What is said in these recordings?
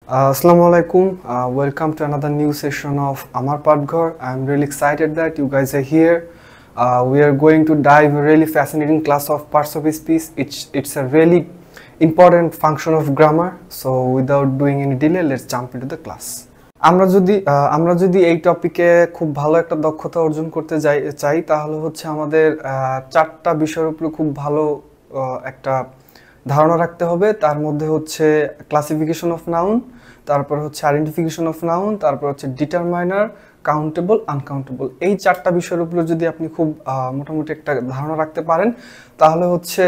Assalamu alaikum. Welcome to another new session of Amar Padghar. I'm really excited that you guys are here. We are going to dive a really fascinating class of parts of speech. It's a really important function of grammar. So without doing any delay, let's jump into the class. আমরা যদি এই টপিকে খুব ভালো একটা দক্ষতা অর্জন করতে চাই তাহলে হচ্ছে আমাদের চারটা বিষয়ের উপর খুব ভালো একটা ধারণা রাখতে হবে। তার মধ্যে হচ্ছে ক্লাসিফিকেশন অফ নাউন, তারপর হচ্ছে আইডেন্টিফিকেশন অফ নাউন, তারপর হচ্ছে ডিটারমাইনার, কাউন্টেবল, আনকাউন্টেবল। এই চারটা বিষয়ের উপর যদি আপনি খুব মোটামুটি একটা ধারণা রাখতে পারেন তাহলে হচ্ছে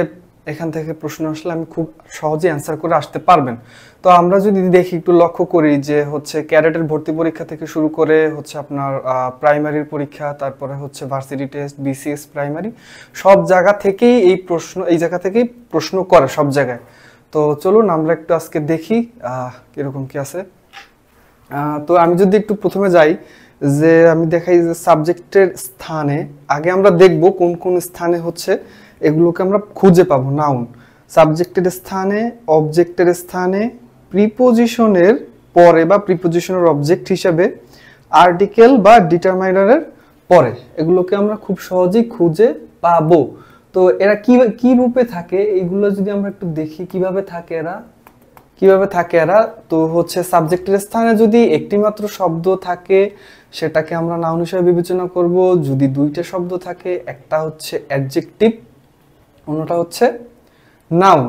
এখান থেকে প্রশ্ন আসলে আমি খুব সহজে অ্যান্সার করে আসতে পারবেন। তো আমরা যদি দেখি একটু লক্ষ্য করি যে হচ্ছে ক্যাডেটের ভর্তি পরীক্ষা থেকে শুরু করে হচ্ছে আপনার প্রাইমারির পরীক্ষা, তারপরে হচ্ছে ভার্সিটি টেস্ট, বিসিএস প্রাইমারি, সব জায়গা থেকেই এই জায়গা থেকেই প্রশ্ন করে সব জায়গায়। তো চলুন আমরা একটু আজকে দেখি কিরকম কি আছে। তো আমি যদি একটু প্রথমে যাই যে আমি দেখাই যে সাবজেক্টের স্থানে আগে আমরা দেখব কোন কোন স্থানে হচ্ছে এগুলোকে আমরা খুঁজে পাবো নাউন। সাবজেক্টের স্থানে, অবজেক্টের স্থানে, প্রিপোজিশনের পরে বা প্রিপোজিশনের অবজেক্ট হিসেবে, আর্টিকেল বা ডিটারমাইনারের পরে, এগুলোকে আমরা খুব সহজেই খুঁজে পাবো। তো এরা কি রূপে থাকে এইগুলো যদি আমরা একটু দেখি কিভাবে থাকে এরা। তো হচ্ছে সাবজেক্টের স্থানে যদি একটি মাত্র শব্দ থাকে সেটাকে আমরা নাউন হিসেবে বিবেচনা করব। যদি দুইটা শব্দ থাকে, একটা হচ্ছে অ্যাডজেক্টিভ, অন্যটা হচ্ছে নাউন।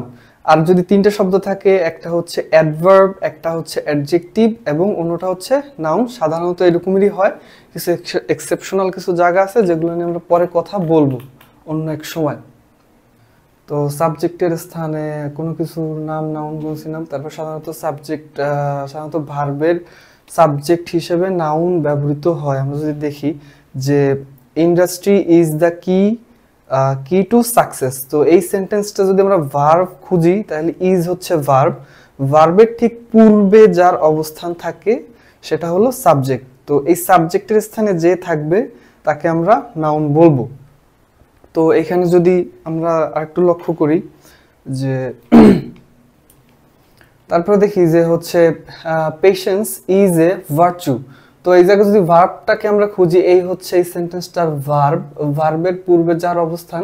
আর যদি তিনটা শব্দ থাকে, একটা হচ্ছে অ্যাডভার্ব, একটা হচ্ছে অ্যাডজেক্টিভ এবং অন্যটা হচ্ছে নাউন। সাধারণত এরকমই হয়, কিছু এক্সেপশনাল কিছু জায়গা আছে যেগুলো নিয়ে আমরা পরে কথা বলবো অন্য এক সময়। তো সাবজেক্টের স্থানে কোনো কিছুর নাম, নাউন বলছিলাম। তারপর সাধারণত ভার্বের সাবজেক্ট হিসেবে নাউন ব্যবহৃত হয়। আমরা যদি দেখি যে ইন্ডাস্ট্রি ইজ দ্য কি টু সাকসেস, তো এই সেন্টেন্সটা যদি আমরা ভার্ব খুঁজি তাহলে ইজ হচ্ছে ভার্ব, ভার্বের ঠিক পূর্বে যার অবস্থান থাকে সেটা হলো সাবজেক্ট। তো এই সাবজেক্টের স্থানে যে থাকবে তাকে আমরা নাউন বলবো। তো এখানে যদি আমরা আরেকটু লক্ষ্য করি যে তারপরে দেখি যে হচ্ছে পেশেন্স ইজ এ ভার্চু। তো এই জায়গায় যদি ভার্বটাকে আমরা খুঁজি, এই হচ্ছে এই সেন্টেন্সটার ভার্ব, ভার্বের পূর্বে যার অবস্থান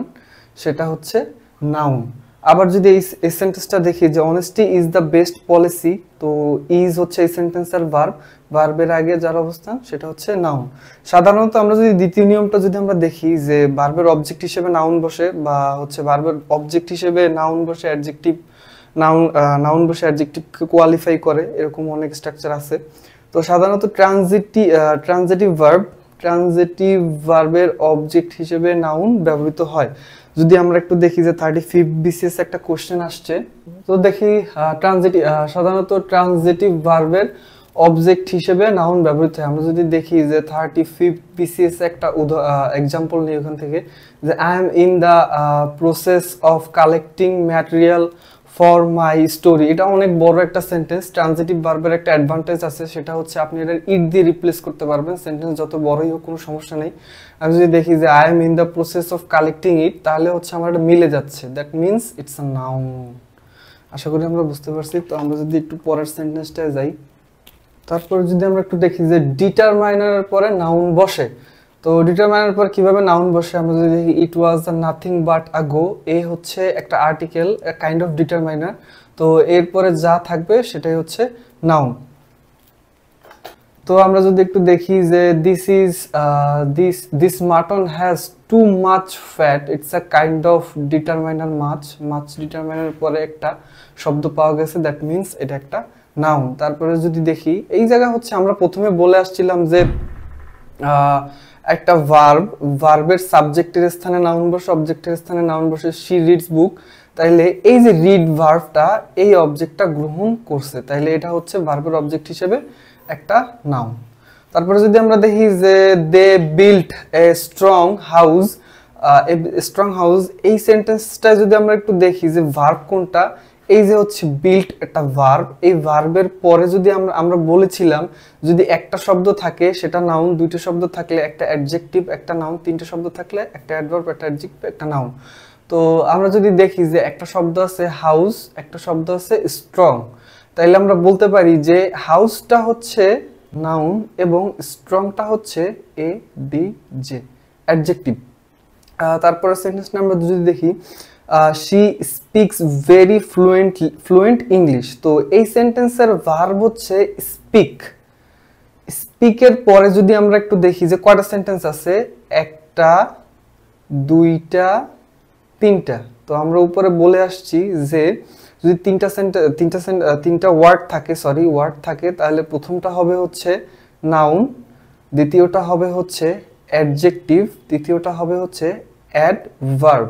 সেটা হচ্ছে নাউন। আবার যদি এই সেন্টেন্সটা দেখি যে honesty is the best policy, তো ইজ হচ্ছে এই সেন্টেন্সের ভার্ব, ভার্বের আগে যার অবস্থান সেটা হচ্ছে নাউন। সাধারণত আমরা যদি দ্বিতীয় নিয়মটা যদি আমরা দেখি যে ভার্বের অবজেক্ট হিসেবে নাউন বসে, বা হচ্ছে ভার্বের অবজেক্ট হিসেবে নাউন বসে অ্যাডজেক্টিভ, নাউন বসে অ্যাডজেক্টিভকে কোয়ালিফাই করে, এরকম অনেক স্ট্রাকচার আছে। তো সাধারণত ট্রানজিটিভ ভার্বের অবজেক্ট হিসেবে নাউন ব্যবহৃত হয়। যদি আমরা একটু দেখি যে 35 বিসিএস একটা কোশ্চেন আসছে, তো দেখি সাধারণত ট্রানজিটিভ ভার্বের অবজেক্ট হিসেবে নাউন ব্যবহৃত হয়। আমরা যদি দেখি যে 35 বিসিএস একটা এক্সাম্পল নিই ওখান থেকে, যে I am in the process of collecting material for my story. এটা অনেক বড় একটা সেন্টেন্স। ট্রানজিটিভ ভার্বের একটা অ্যাডভান্টেজ আছে, সেটা হচ্ছে আপনি এটা ইট দিয়ে রিপ্লেস করতে পারবেন, সেন্টেন্স যত বড়ই হোক কোনো সমস্যা নেই। আমি যদি দেখি যে I am in the process of collecting it, তাহলে হচ্ছে আমার এটা মিলে যাচ্ছে, that means it's a noun. আশা করি আমরা বুঝতে পারছি। তো আমরা যদি একটু পরের সেন্টেন্সটায় যাই, তারপর যদি আমরা একটু দেখি যে ডিটারমাইনারের পরে নাউন বসে। তো ডিটারমাইনার পর কিভাবে নাউন বসে, আমরা যদি দেখি ইট ওয়াজ নাথিং বাট আ গো, এ হচ্ছে একটা আর্টিকেল, কাইন্ড অফ ডিটারমাইনার। তো এরপরে যা থাকবে সেটাই হচ্ছে নাউন। তো আমরা যদি একটু দেখি যে this mutton has too much fat, it's a kind of determiner much determiner পরে একটা শব্দ পাওয়া গেছে, দ্যাট মিনস এটা একটা নাউন। তারপরে যদি দেখি এই জায়গা হচ্ছে আমরা প্রথমে বলে আসছিলাম যে একটা ভার্বের সাবজেক্টের স্থানে নাউন বসে, অবজেক্টের স্থানে নাউন বসে। শি রিডস বুক, তাইলে এই যে রিড ভার্বটা এই অবজেক্টটা গ্রহণ করছে, তাইলে এটা হচ্ছে ভার্বের অবজেক্ট হিসেবে একটা নাউন। তারপরে যদি আমরা দেখি যে দে বিল্ট এ স্ট্রং হাউস, এই সেন্টেন্সটা যদি আমরা একটু দেখি যে ভার্ব কোনটা, এই যে হচ্ছে বিল্ট একটা ভার্ব, এই ভার্বের পরে যদি আমরা বলেছিলাম যদি একটা শব্দ থাকে সেটা নাউন, দুইটা শব্দ থাকলে একটা অ্যাডজেক্টিভ একটা নাউন, তিনটা শব্দ থাকলে একটা অ্যাডভার্ব একটা অ্যাডজেক্টিভ একটা নাউন। তো আমরা যদি দেখি যে একটা শব্দ আছে হাউস, একটা শব্দ আছে স্ট্রং, তাইলে আমরা বলতে পারি যে হাউসটা হচ্ছে নাউন এবং স্ট্রংটা হচ্ছে এ ডি জে অ্যাডজেক্টিভ। তারপরে সেন্টেন্স নাম্বার যদি দেখি, she speaks very fluent English. তো এই সেন্টেন্সের ভার্ব হচ্ছে স্পিক। স্পিকের পরে যদি আমরা একটু দেখি যে কয়টা সেন্টেন্স আছে, একটা, দুইটা, তিনটা। তো আমরা উপরে বলে আসছি যে যদি তিনটা ওয়ার্ড থাকে তাহলে প্রথমটা হবে হচ্ছে নাউন, দ্বিতীয়টা হবে হচ্ছে অ্যাডজেক্টিভ, তৃতীয়টা হবে হচ্ছে অ্যাডভার্ব।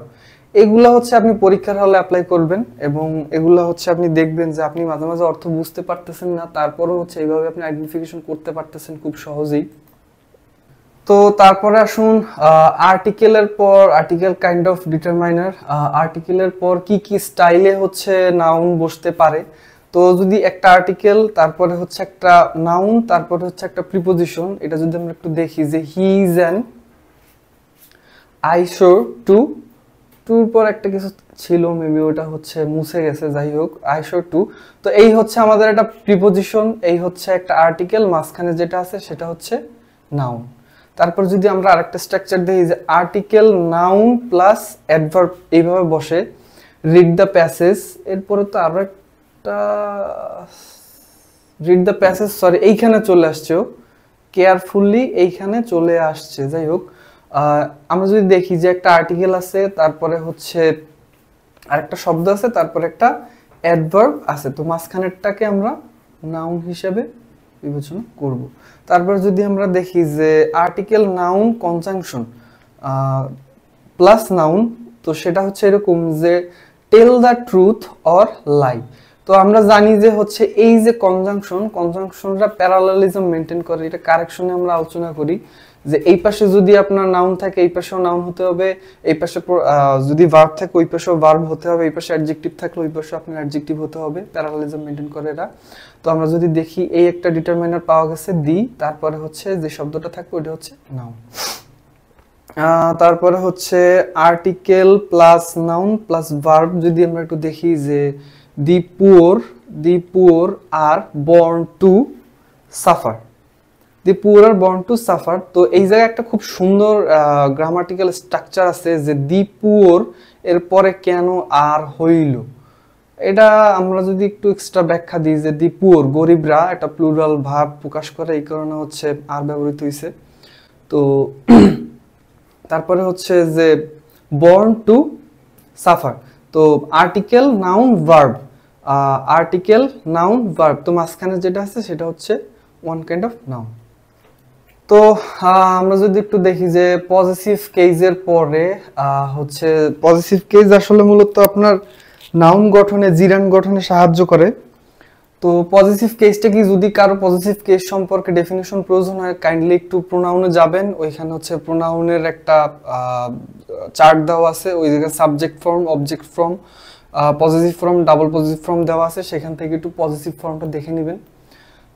এগুলা হচ্ছে আপনি পরীক্ষার হলে অ্যাপ্লাই করবেন এবং এগুলা হচ্ছে আপনি দেখবেন যে আপনি মাঝে মাঝে অর্থ বুঝতে পারতেছেন না, তারপরেও হচ্ছে এইভাবে আপনি আইডেন্টিফিকেশন করতে পারতেছেন খুব সহজেই। তো তারপরে আসুন আর্টিকেলের পর আর্টিকেল কাইন্ড অফ ডিটারমাইনার। আর্টিকেলের পর কি কি স্টাইলে হচ্ছে নাউন বসতে পারে। তো যদি একটা আর্টিকেল, তারপরে হচ্ছে একটা নাউন, তারপরে হচ্ছে একটা প্রিপোজিশন, এটা যদি আমরা একটু দেখি যে he is an eyesore to, টুর পর একটা কিছু ছিল, মেবি ওটা হচ্ছে মুছে গেছে, যাই হোক আইশোর টু। তো এই হচ্ছে আমাদের একটা প্রিপোজিশন, এই হচ্ছে একটা আর্টিকেল, মাঝখানে যেটা আছে সেটা হচ্ছে নাউন। তারপর যদি আমরা আরেকটা স্ট্রাকচার দেখি যে আর্টিকেল নাউন প্লাস অ্যাডভার্ব এইভাবে বসে, রিড দ্য প্যাসেজ, এরপরে তো আরো একটা রিড দ্য প্যাসেজ, সরি এইখানে চলে আসছে, কেয়ারফুলি এইখানে চলে আসছে, যাই হোক। আমরা যদি দেখি যে একটা আর্টিকেল আছে, তারপরে হচ্ছে আরেকটা শব্দ আছে, তারপরে একটা অ্যাডভার্ব আছে, তো মাঝখানেরটাকে আমরা নাউন হিসেবে বিবেচনা করব। তারপর যদি আমরা দেখি যে article noun conjunction plus noun, তো সেটা হচ্ছে এরকম যে টেল দ্য ট্রুথ অর লাই। তো আমরা জানি যে হচ্ছে এই যে কনজাংশনরা প্যারালালিজম মেনটেন করে, এটা কারেকশনে আমরা আলোচনা করি যে এই পাশে যদি আপনার নাউন থাকে এই পাশেও নাউন হতে হবে, এই পাশে যদি ভার্ব থাকে ওই পাশেও ভার্ব হতে হবে, এই পাশে অ্যাডজেক্টিভ থাকলে ওই পাশে আপনার অ্যাডজেক্টিভ হতে হবে, প্যারালালিজম মেনটেন করে এরা। তো আমরা যদি দেখি এই একটা ডিটারমাইনার পাওয়া গেছে দি, তারপরে হচ্ছে যে শব্দটা থাকবে ওটা হচ্ছে নাউন। তারপরে হচ্ছে article plus noun plus verb যদি আমরা একটু দেখি যে the poor are born to suffer, the poor are born to suffer. তো এই জায়গায় একটা খুব সুন্দর গ্রামাটিক্যাল স্ট্রাকচার আছে যে দি পুওর এর পরে কেন আর হইল, এটা আমরা যদি একটু এক্সট্রা ব্যাখ্যা দিই যে দি পুওর গরিবরা, এটা প্লুরাল ভার্ব প্রকাশ করে, এই কারণে হচ্ছে আর ব্যবহৃত হয়েছে। তো তারপরে হচ্ছে যে বর্ন টু সাফার, তো article noun verb, article noun verb, তো মাঝখানে যেটা আছে সেটা হচ্ছে ওয়ান কাইন্ড অফ নাউন। তো আমরা যদি একটু দেখি যে পজিটিভ কেজের পরে হচ্ছে পজিটিভ কেজ আসলে মূলত আপনার নাউন গঠনে, জিরান গঠনে সাহায্য করে। তো পজিটিভ কেসটা কি, যদি কারো পজিটিভ কেস সম্পর্কে ডেফিনেশন প্রয়োজন হয় কাইন্ডলি একটু প্রোনাউনে যাবেন, ওইখানে হচ্ছে প্রোনাউনের একটা চার্ট দেওয়া আছে, ওই জায়গায় subject form, object form, positive form, double positive form দেওয়া আছে, সেখান থেকে একটু পজিটিভ ফর্মটা দেখে নেবেন।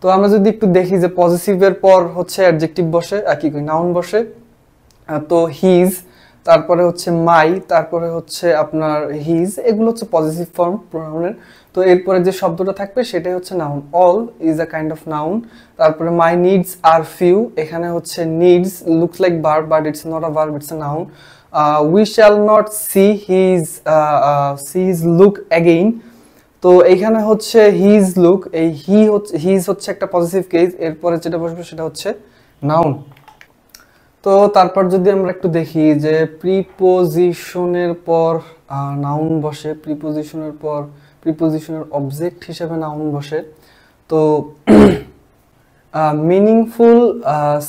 তো আমরা যদি একটু দেখি যে পজিটিভের পর হচ্ছে অ্যাডজেক্টিভ বসে, কি কই নাউন বসে, তো হিজ, তারপরে হচ্ছে মাই, তারপরে হচ্ছে আপনার হিজ, এগুলো হচ্ছে পজিটিভ ফর্ম প্রোনাউনের। তো এরপরে যে শব্দটা থাকবে সেটাই হচ্ছে noun, all is a kind of noun. তারপরে মাই নিডস আর ফিউ, এখানে হচ্ছে needs looks like verb but it's not a verb, it's a noun. We shall not see his look again, তো এইখানে হচ্ছে হিজ লুক, এই his হচ্ছে একটা positive case, এরপরে যেটা বসবে সেটা হচ্ছে নাউন। তো তারপর যদি আমরা একটু দেখি যে প্রিপোজিশনের পর নাউন বসে, প্রিপোজিশনের পর প্রিপোজিশনের অবজেক্ট হিসেবে নাউন বসে। তো meaningful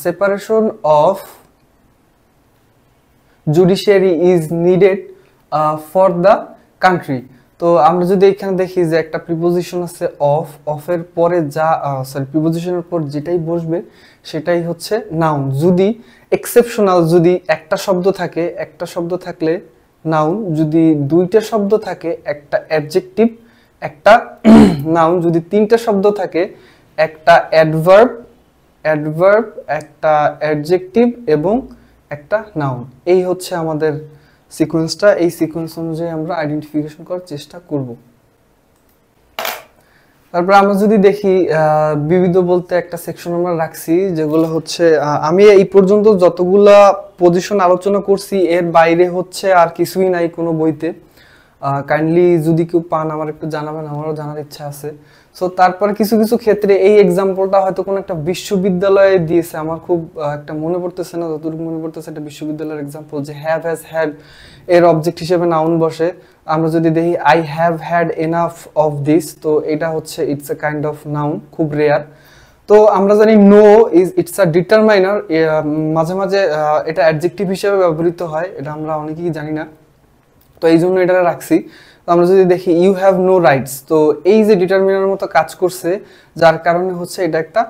separation of judiciary is needed for the country. তো আমরা যদি এখানে দেখি যে একটা প্রিপোজিশন আছে অফের পরে যা প্রিপোজিশনের পর যেটাই বসবে সেটাই হচ্ছে নাউন। যদি এক্সেপশনাল, যদি একটা শব্দ থাকে, একটা শব্দ থাকলে নাউন, যদি দুইটা শব্দ থাকে একটা অ্যাডজেক্টিভ একটা নাউন, যদি তিনটা শব্দ থাকে একটা অ্যাডভার্ব একটা অ্যাডজেক্টিভ এবং একটা নাউন। এই হচ্ছে আমাদের সিকোয়েন্সটা, এই সিকোয়েন্স অনুযায়ী আমরা আইডেন্টিফিকেশন করার চেষ্টা করব। তারপর আমরা যদি দেখি বিবিধ বলতে একটা সেকশন আমরা রাখছি, যেগুলো হচ্ছে আমি এই পর্যন্ত যতগুলা পজিশন আলোচনা করছি এর বাইরে হচ্ছে আর কিছুই নাই কোনো বইতে। কাইন্ডলি যদি কেউ পান আমার একটু জানাবেন, আমারও জানার ইচ্ছা আছে। সো তারপরে কিছু কিছু ক্ষেত্রে এই এক্সাম্পলটা হয়তো কোনো একটা বিশ্ববিদ্যালয়ে দিয়েছে, আমার খুব একটা মনে পড়তেছে না, যতটুকু মনে পড়তেছে একটা বিশ্ববিদ্যালয়ের এক্সাম্পল, যে হ্যাভ হ্যাজ হ্যাড এর অবজেক্ট হিসেবে নাউন বসে। আমরা যদি দেখি I have had enough of this, তো এটা হচ্ছে it's a kind of noun, খুব রেয়ার। তো আমরা জানি নো ইটস আ ডিটারমাইনার, মাঝে মাঝে এটা অ্যাডজেক্টিভ হিসেবে ব্যবহৃত হয়, এটা আমরা অনেকেই জানি না, তো এই জন্য এটা রাখছি। তো আমরা যদি দেখি ইউ হ্যাভ নো রাইটস, তো এই যে ডিটারমিনার মতো কাজ করছে, যার কারণে হচ্ছে এটা একটা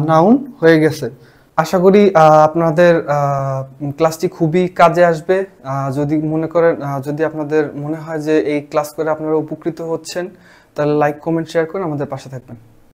নাউন হয়ে গেছে। আশা করি আপনাদের ক্লাসটি খুবই কাজে আসবে। যদি মনে করেন, যদি আপনাদের মনে হয় যে এই ক্লাস করে আপনারা উপকৃত হচ্ছেন, তাহলে লাইক কমেন্ট শেয়ার করে আমাদের পাশে থাকবেন।